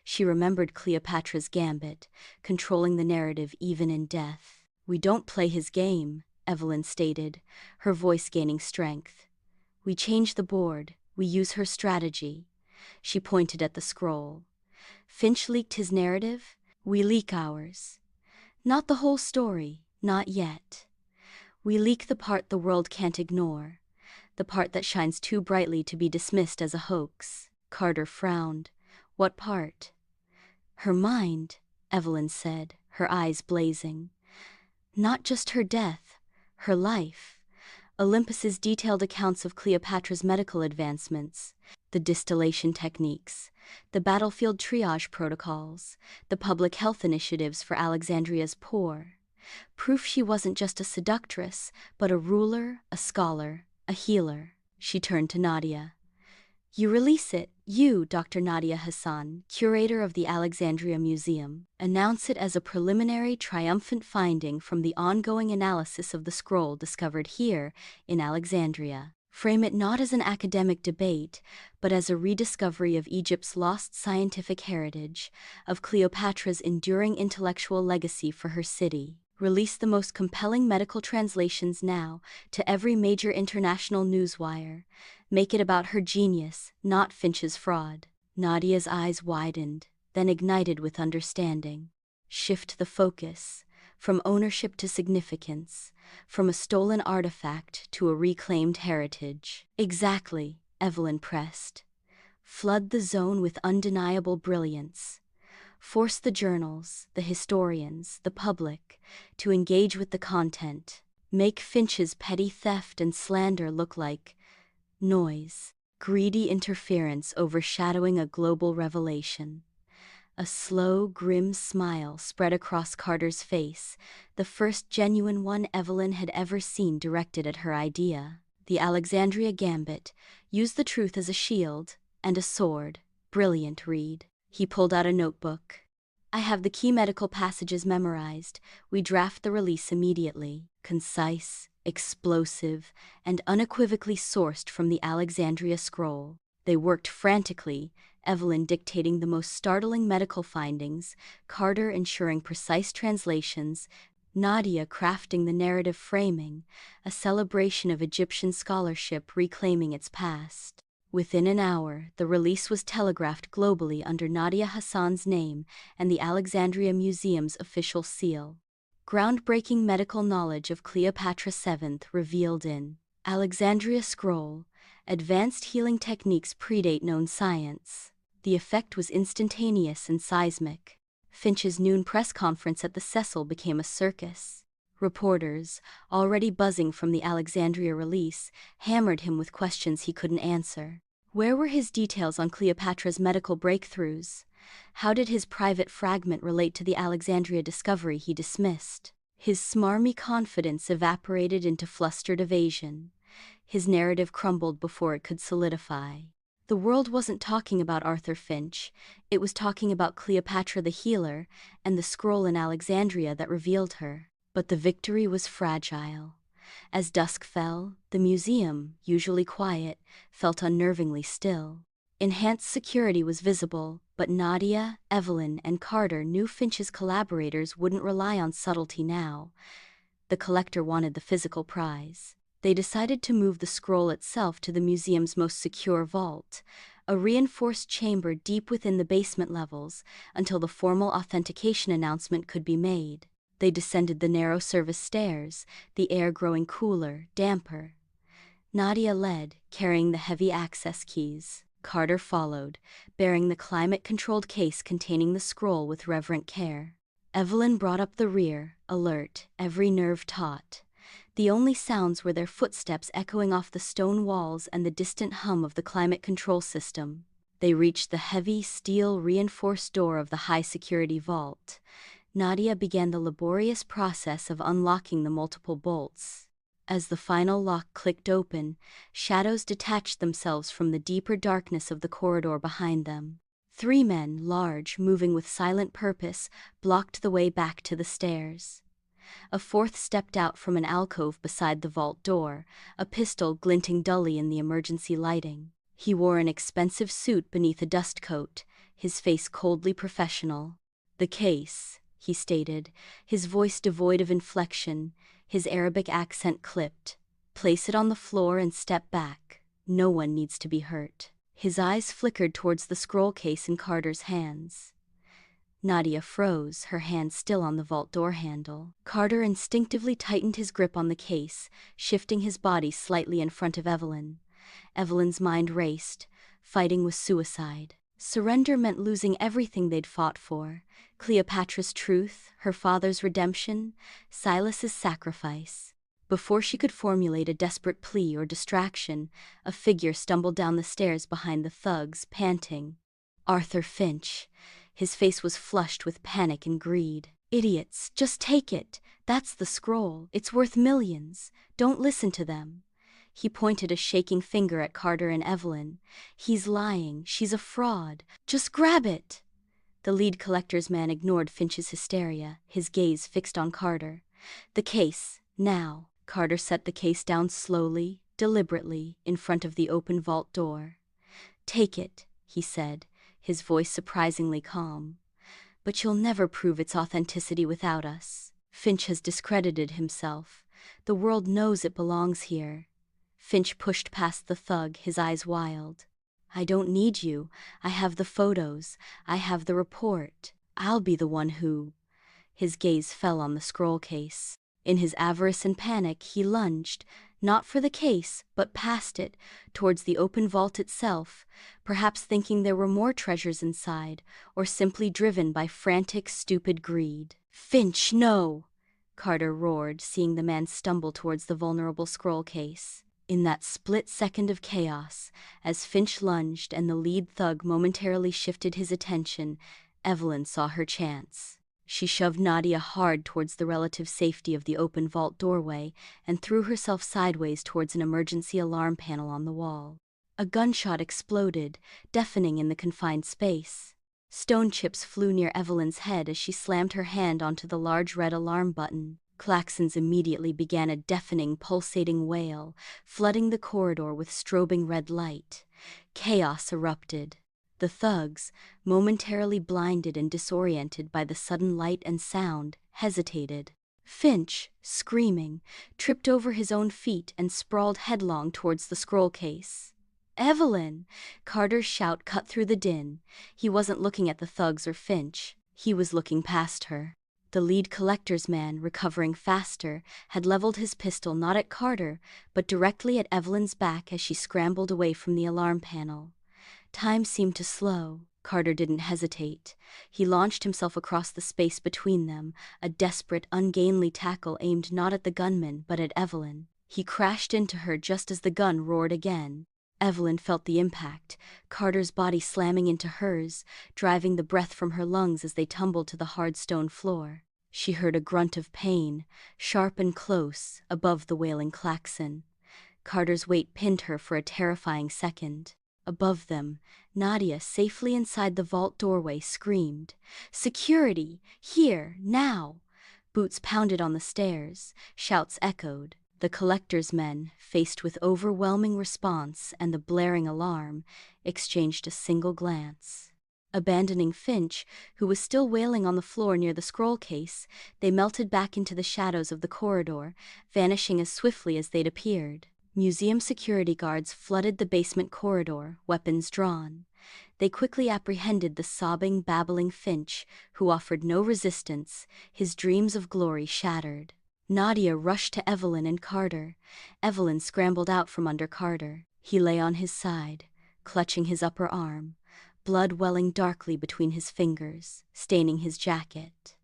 She remembered Cleopatra's gambit, controlling the narrative even in death. "We don't play his game," Evelyn stated, her voice gaining strength. "We change the board, we use her strategy." She pointed at the scroll. "Finch leaked his narrative, we leak ours. Not the whole story, not yet. We leak the part the world can't ignore, the part that shines too brightly to be dismissed as a hoax." Carter frowned. "What part?" "Her mind," Evelyn said, her eyes blazing. "Not just her death, her life. Olympus's detailed accounts of Cleopatra's medical advancements, the distillation techniques, the battlefield triage protocols, the public health initiatives for Alexandria's poor. Proof she wasn't just a seductress, but a ruler, a scholar, a healer. She turned to Nadia. You release it, you, Dr. Nadia Hassan, curator of the Alexandria Museum. Announce it as a preliminary triumphant finding from the ongoing analysis of the scroll discovered here in Alexandria. Frame it not as an academic debate, but as a rediscovery of Egypt's lost scientific heritage, of Cleopatra's enduring intellectual legacy for her city. Release the most compelling medical translations now to every major international newswire. Make it about her genius, not Finch's fraud. Nadia's eyes widened, then ignited with understanding. Shift the focus, from ownership to significance, from a stolen artifact to a reclaimed heritage. Exactly, Evelyn pressed. Flood the zone with undeniable brilliance. Force the journals, the historians, the public, to engage with the content. Make Finch's petty theft and slander look like noise, greedy interference overshadowing a global revelation. A slow, grim smile spread across Carter's face, the first genuine one Evelyn had ever seen directed at her idea. The Alexandria Gambit. Use the truth as a shield and a sword. Brilliant, Reed. He pulled out a notebook. I have the key medical passages memorized. We draft the release immediately. Concise, explosive, and unequivocally sourced from the Alexandria scroll. They worked frantically, Evelyn dictating the most startling medical findings, Carter ensuring precise translations, Nadia crafting the narrative framing, a celebration of Egyptian scholarship reclaiming its past. Within an hour, the release was telegraphed globally under Nadia Hassan's name and the Alexandria Museum's official seal. Groundbreaking medical knowledge of Cleopatra VII revealed in Alexandria Scroll. Advanced healing techniques predate known science. The effect was instantaneous and seismic. Finch's noon press conference at the Cecil became a circus. Reporters, already buzzing from the Alexandria release, hammered him with questions he couldn't answer. Where were his details on Cleopatra's medical breakthroughs? How did his private fragment relate to the Alexandria discovery he dismissed? His smarmy confidence evaporated into flustered evasion. His narrative crumbled before it could solidify. The world wasn't talking about Arthur Finch, it was talking about Cleopatra the healer and the scroll in Alexandria that revealed her. But the victory was fragile. As dusk fell, the museum, usually quiet, felt unnervingly still. Enhanced security was visible, but Nadia, Evelyn, and Carter knew Finch's collaborators wouldn't rely on subtlety now. The collector wanted the physical prize. They decided to move the scroll itself to the museum's most secure vault, a reinforced chamber deep within the basement levels, until the formal authentication announcement could be made. They descended the narrow service stairs, the air growing cooler, damper. Nadia led, carrying the heavy access keys. Carter followed, bearing the climate-controlled case containing the scroll with reverent care. Evelyn brought up the rear, alert, every nerve taut. The only sounds were their footsteps echoing off the stone walls and the distant hum of the climate control system. They reached the heavy, steel-reinforced door of the high-security vault. Nadia began the laborious process of unlocking the multiple bolts. As the final lock clicked open, shadows detached themselves from the deeper darkness of the corridor behind them. 3 men, large, moving with silent purpose, blocked the way back to the stairs. A 4th stepped out from an alcove beside the vault door, a pistol glinting dully in the emergency lighting. He wore an expensive suit beneath a dust coat, his face coldly professional. The case, he stated, his voice devoid of inflection, his Arabic accent clipped. Place it on the floor and step back. No one needs to be hurt. His eyes flickered towards the scroll case in Carter's hands. Nadia froze, her hand still on the vault door handle. Carter instinctively tightened his grip on the case, shifting his body slightly in front of Evelyn. Evelyn's mind raced. Fighting was suicide. Surrender meant losing everything they'd fought for. Cleopatra's truth, her father's redemption, Silas's sacrifice. Before she could formulate a desperate plea or distraction, a figure stumbled down the stairs behind the thugs, panting. Arthur Finch. His face was flushed with panic and greed. "Idiots, just take it. That's the scroll. It's worth millions. Don't listen to them." He pointed a shaking finger at Carter and Evelyn. "He's lying. She's a fraud. Just grab it." The lead collector's man ignored Finch's hysteria, his gaze fixed on Carter. "The case, now." Carter set the case down slowly, deliberately, in front of the open vault door. "Take it," he said, his voice surprisingly calm. "But you'll never prove its authenticity without us. Finch has discredited himself. The world knows it belongs here." Finch pushed past the thug, his eyes wild. "I don't need you. I have the photos. I have the report. I'll be the one who—" His gaze fell on the scroll case. In his avarice and panic, he lunged, not for the case, but past it, towards the open vault itself, perhaps thinking there were more treasures inside, or simply driven by frantic, stupid greed. "Finch, no!" Carter roared, seeing the man stumble towards the vulnerable scroll case. In that split second of chaos, as Finch lunged and the lead thug momentarily shifted his attention, Evelyn saw her chance. She shoved Nadia hard towards the relative safety of the open vault doorway and threw herself sideways towards an emergency alarm panel on the wall. A gunshot exploded, deafening in the confined space. Stone chips flew near Evelyn's head as she slammed her hand onto the large red alarm button. Klaxons immediately began a deafening, pulsating wail, flooding the corridor with strobing red light. Chaos erupted. The thugs, momentarily blinded and disoriented by the sudden light and sound, hesitated. Finch, screaming, tripped over his own feet and sprawled headlong towards the scroll case. "Evelyn!" Carter's shout cut through the din. He wasn't looking at the thugs or Finch. He was looking past her. The lead collector's man, recovering faster, had leveled his pistol not at Carter, but directly at Evelyn's back as she scrambled away from the alarm panel. Time seemed to slow. Carter didn't hesitate. He launched himself across the space between them, a desperate, ungainly tackle aimed not at the gunman but at Evelyn. He crashed into her just as the gun roared again. Evelyn felt the impact, Carter's body slamming into hers, driving the breath from her lungs as they tumbled to the hard stone floor. She heard a grunt of pain, sharp and close, above the wailing klaxon. Carter's weight pinned her for a terrifying second. Above them, Nadia, safely inside the vault doorway, screamed, "Security! Here! Now!" Boots pounded on the stairs. Shouts echoed. The collector's men, faced with overwhelming response and the blaring alarm, exchanged a single glance. Abandoning Finch, who was still wailing on the floor near the scroll case, they melted back into the shadows of the corridor, vanishing as swiftly as they'd appeared. Museum security guards flooded the basement corridor, weapons drawn. They quickly apprehended the sobbing, babbling Finch, who offered no resistance, his dreams of glory shattered. Nadia rushed to Evelyn and Carter. Evelyn scrambled out from under Carter. He lay on his side, clutching his upper arm, blood welling darkly between his fingers, staining his jacket.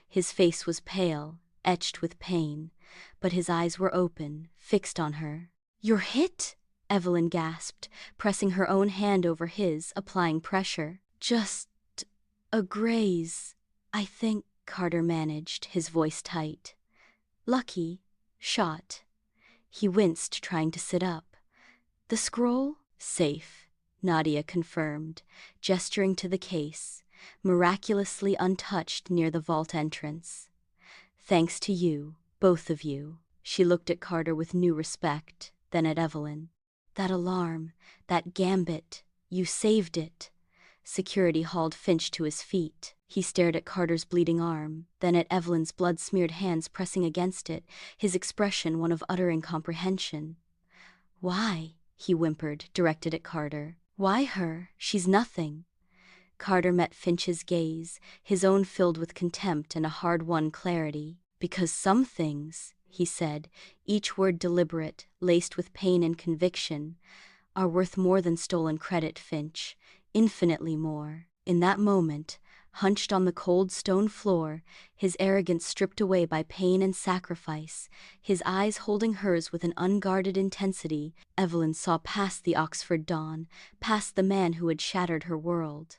His face was pale, etched with pain, but his eyes were open, fixed on her. "You're hit?" Evelyn gasped, pressing her own hand over his, applying pressure. "Just a graze, I think," Carter managed, his voice tight. "Lucky. Shot." He winced, trying to sit up. "The scroll?" "Safe," Nadia confirmed, gesturing to the case, miraculously untouched near the vault entrance. "Thanks to you, both of you." She looked at Carter with new respect, then at Evelyn. "That alarm, that gambit, you saved it." Security hauled Finch to his feet. He stared at Carter's bleeding arm, then at Evelyn's blood-smeared hands pressing against it, his expression one of utter incomprehension. "Why?" he whimpered, directed at Carter. "Why her? She's nothing." Carter met Finch's gaze, his own filled with contempt and a hard-won clarity. "Because some things," he said, each word deliberate, laced with pain and conviction, "are worth more than stolen credit, Finch. Infinitely more." In that moment, hunched on the cold stone floor, his arrogance stripped away by pain and sacrifice, his eyes holding hers with an unguarded intensity. Evelyn saw past the Oxford Don, past the man who had shattered her world.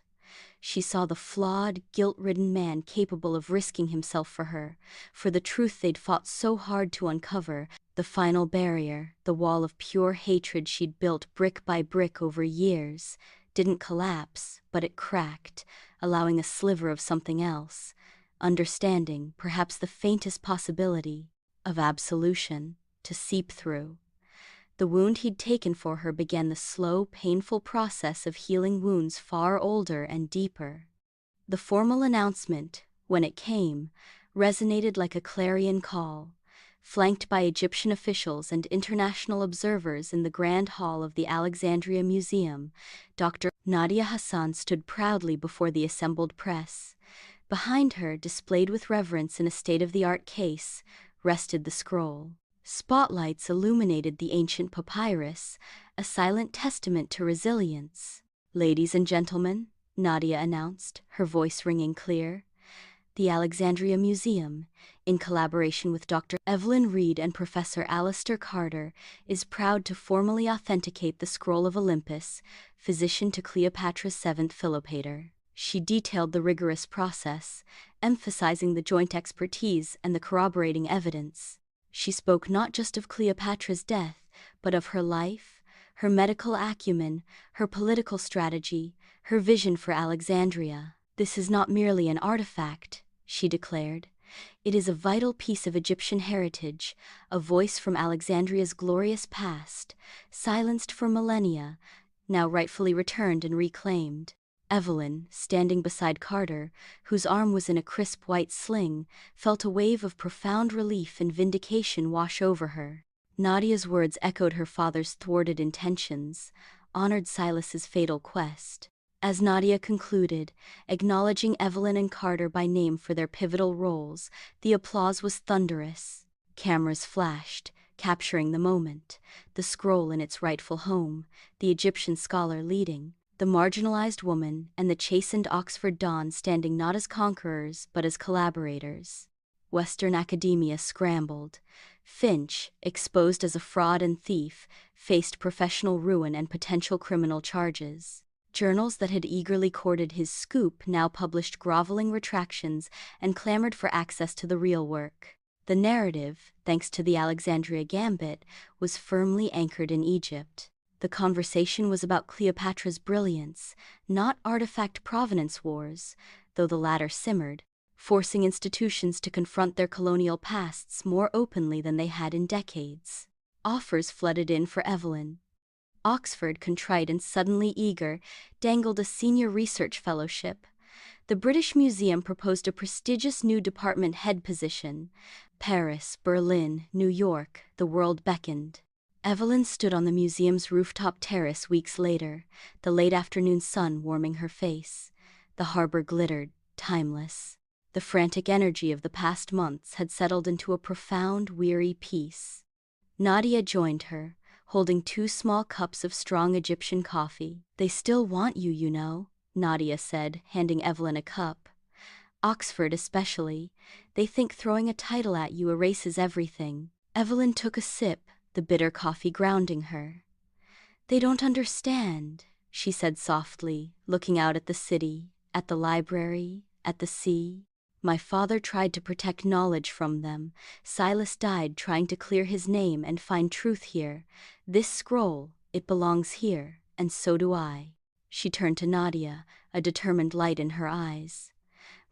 She saw the flawed, guilt-ridden man capable of risking himself for her, for the truth they'd fought so hard to uncover, the final barrier, the wall of pure hatred she'd built brick by brick over years, didn't collapse, but it cracked, allowing a sliver of something else, understanding, perhaps the faintest possibility, of absolution, to seep through. The wound he'd taken for her began the slow, painful process of healing wounds far older and deeper. The formal announcement, when it came, resonated like a clarion call, flanked by Egyptian officials and international observers in the Grand Hall of the Alexandria Museum. Dr. Nadia Hassan stood proudly before the assembled press. Behind her, displayed with reverence in a state-of-the-art case, rested the scroll. Spotlights illuminated the ancient papyrus, a silent testament to resilience. "Ladies and gentlemen," Nadia announced, her voice ringing clear, "the Alexandria Museum, in collaboration with Dr. Evelyn Reed and Professor Alistair Carter, is proud to formally authenticate the Scroll of Olympus, physician to Cleopatra's seventh Philopator." She detailed the rigorous process, emphasizing the joint expertise and the corroborating evidence. She spoke not just of Cleopatra's death, but of her life, her medical acumen, her political strategy, her vision for Alexandria. "This is not merely an artifact," she declared. "It is a vital piece of Egyptian heritage, a voice from Alexandria's glorious past, silenced for millennia, now rightfully returned and reclaimed." Evelyn, standing beside Carter, whose arm was in a crisp white sling, felt a wave of profound relief and vindication wash over her. Nadia's words echoed her father's thwarted intentions, honored Silas's fatal quest. As Nadia concluded, acknowledging Evelyn and Carter by name for their pivotal roles, the applause was thunderous. Cameras flashed, capturing the moment, the scroll in its rightful home, the Egyptian scholar leading, the marginalized woman and the chastened Oxford Don standing not as conquerors but as collaborators. Western academia scrambled. Finch, exposed as a fraud and thief, faced professional ruin and potential criminal charges. Journals that had eagerly courted his scoop now published groveling retractions and clamored for access to the real work. The narrative, thanks to the Alexandria Gambit, was firmly anchored in Egypt. The conversation was about Cleopatra's brilliance, not artifact provenance wars, though the latter simmered, forcing institutions to confront their colonial pasts more openly than they had in decades. Offers flooded in for Evelyn. Oxford, contrite and suddenly eager, dangled a senior research fellowship. The British Museum proposed a prestigious new department head position. Paris, Berlin, New York, the world beckoned. Evelyn stood on the museum's rooftop terrace weeks later, the late afternoon sun warming her face. The harbor glittered, timeless. The frantic energy of the past months had settled into a profound, weary peace. Nadia joined her, holding 2 small cups of strong Egyptian coffee. "They still want you, you know," Nadia said, handing Evelyn a cup. "Oxford especially. They think throwing a title at you erases everything." Evelyn took a sip, the bitter coffee grounding her. "They don't understand," she said softly, looking out at the city, at the library, at the sea. "My father tried to protect knowledge from them. Silas died trying to clear his name and find truth here. This scroll, it belongs here, and so do I." She turned to Nadia, a determined light in her eyes.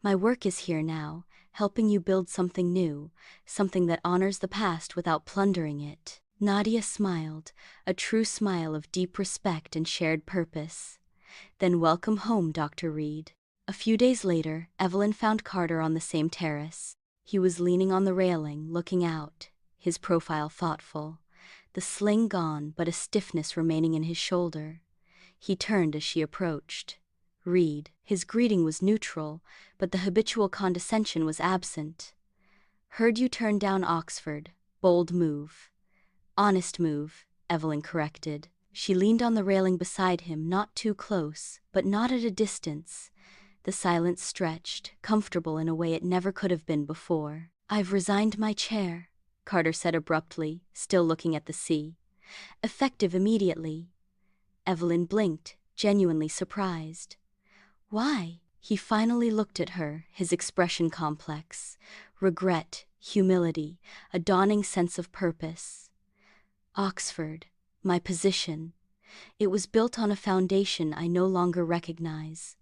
"My work is here now, helping you build something new, something that honors the past without plundering it." Nadia smiled, a true smile of deep respect and shared purpose. "Then welcome home, Dr. Reed." A few days later, Evelyn found Carter on the same terrace. He was leaning on the railing, looking out, his profile thoughtful, the sling gone but a stiffness remaining in his shoulder. He turned as she approached. "Reed." His greeting was neutral, but the habitual condescension was absent. "Heard you turned down Oxford. Bold move." "Honest move," Evelyn corrected. She leaned on the railing beside him, not too close, but not at a distance. The silence stretched, comfortable in a way it never could have been before. "I've resigned my chair," Carter said abruptly, still looking at the sea. "Effective immediately." Evelyn blinked, genuinely surprised. "Why?" He finally looked at her, his expression complex. Regret, humility, a dawning sense of purpose. "Oxford, my position. It was built on a foundation I no longer recognize.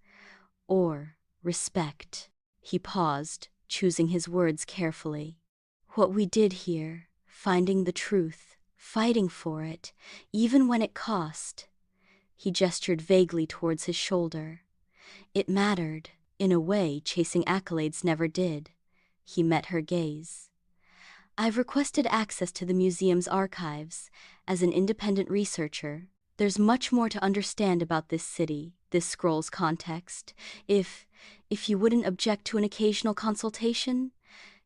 Or respect." He paused, choosing his words carefully. "What we did here, finding the truth, fighting for it, even when it cost." He gestured vaguely towards his shoulder. "It mattered, in a way chasing accolades never did." He met her gaze. "I've requested access to the museum's archives. As an independent researcher, there's much more to understand about this city, this scroll's context. If you wouldn't object to an occasional consultation,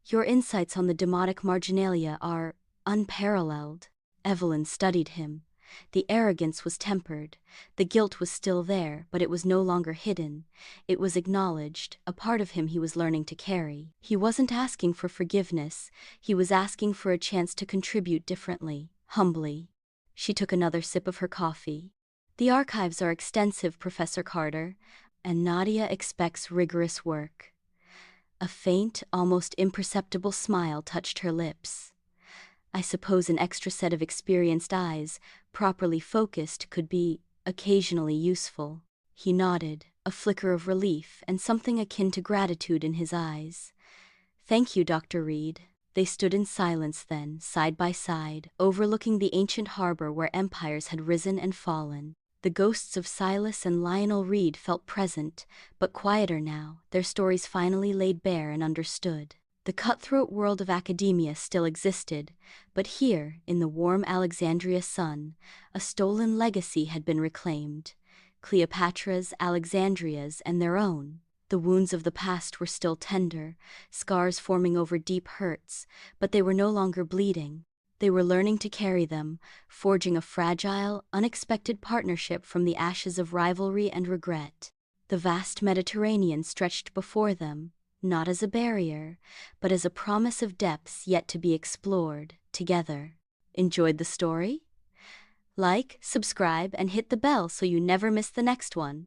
your insights on the demotic marginalia are unparalleled." Evelyn studied him. The arrogance was tempered. The guilt was still there, but it was no longer hidden. It was acknowledged, a part of him he was learning to carry. He wasn't asking for forgiveness. He was asking for a chance to contribute differently, humbly. She took another sip of her coffee. "The archives are extensive, Professor Carter, and Nadia expects rigorous work." A faint, almost imperceptible smile touched her lips. "I suppose an extra set of experienced eyes, properly focused, could be occasionally useful." He nodded, a flicker of relief and something akin to gratitude in his eyes. "Thank you, Dr. Reed." They stood in silence then, side by side, overlooking the ancient harbor where empires had risen and fallen. The ghosts of Silas and Lionel Reed felt present, but quieter now, their stories finally laid bare and understood. The cutthroat world of academia still existed, but here, in the warm Alexandria sun, a stolen legacy had been reclaimed. Cleopatra's, Alexandria's, and their own. The wounds of the past were still tender, scars forming over deep hurts, but they were no longer bleeding. They were learning to carry them, forging a fragile, unexpected partnership from the ashes of rivalry and regret. The vast Mediterranean stretched before them, not as a barrier, but as a promise of depths yet to be explored, together. Enjoyed the story? Like, subscribe, and hit the bell so you never miss the next one.